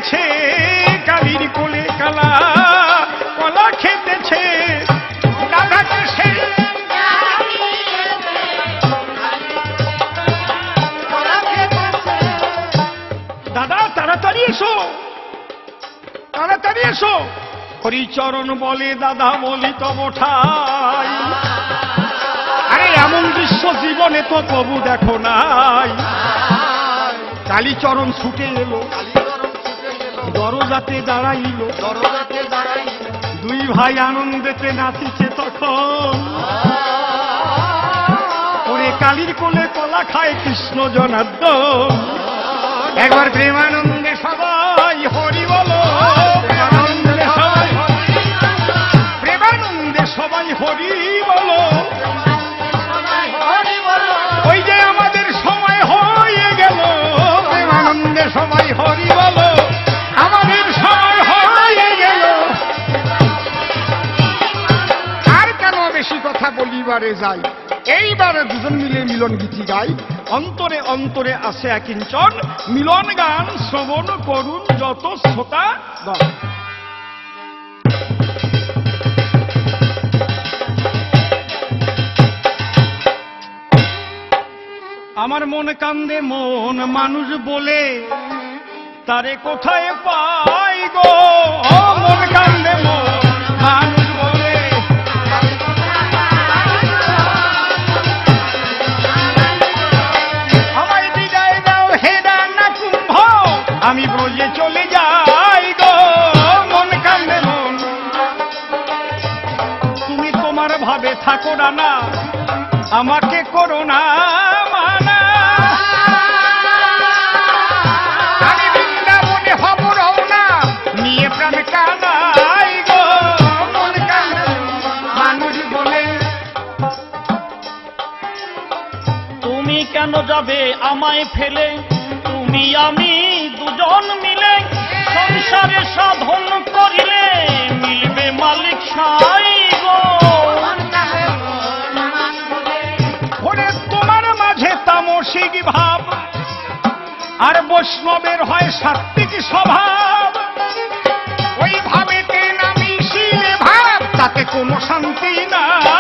খেতেছে কালির কোলে কালা কলা খেতেছে দাদাকে সে দাদা তাড়াতাড়ি এসো তাড়াতাড়ি এসো হরিচরণ বলে দাদা বলি তব ঠাই আরে এমন দৃশ্য জীবনে তো প্রভু দেখো নাই কালীচরণ ছুটে এলো দরজাতে দাঁড়াইল দুই ভাই আনন্দেতে নাচিছে তখন ওরে কালীর কোলে কলা খায় কৃষ্ণ জনার্দন একবার প্রেমানন্দে সবাই হরি বলো প্রেমানন্দে সবাই হরি বলো ওই যে আমাদের সময় হয়ে গেল প্রেমানন্দে সবাই হরি বলো আমাদের সময় হয়ে গেল আর কেন বেশি কথা বলিবারে যাই এইবারে দুজন মিলে মিলন গীতি গাই অন্তরে অন্তরে আসে কিঞ্চন মিলন গান শ্রবণ করুন যত শ্রোতা গণ আমার মন কান্দে মন মানুষ বলে তারে কোথায় পাই গো মন কান্দে মন মানুষ বলে আমায় বিদায় দাও হে ডানা কুম্ভ আমি ব্রজে চলে যাই গো মন কান্দে মন তুমি তোমার ভাবে থাকো না আমাকে করো না মানা আমি বৃন্দাবনে হব রওনা নিয়ে প্রাণ কানাই গো মন কান্দে মানুষ বলে তুমি কেন যাবে আমায় ফেলে তুমি আমি দুজন মিলে সংসারে সাধন করিলে মিলবে মালিক সাই গো ওরে তোমার মাঝে তামসিক ভাব আর বৈষ্ণবের হয় সাত্বিক স্বভাব ওই ভাবেতে না মিশিলে ভাব তাতে কোনো শান্তি নাই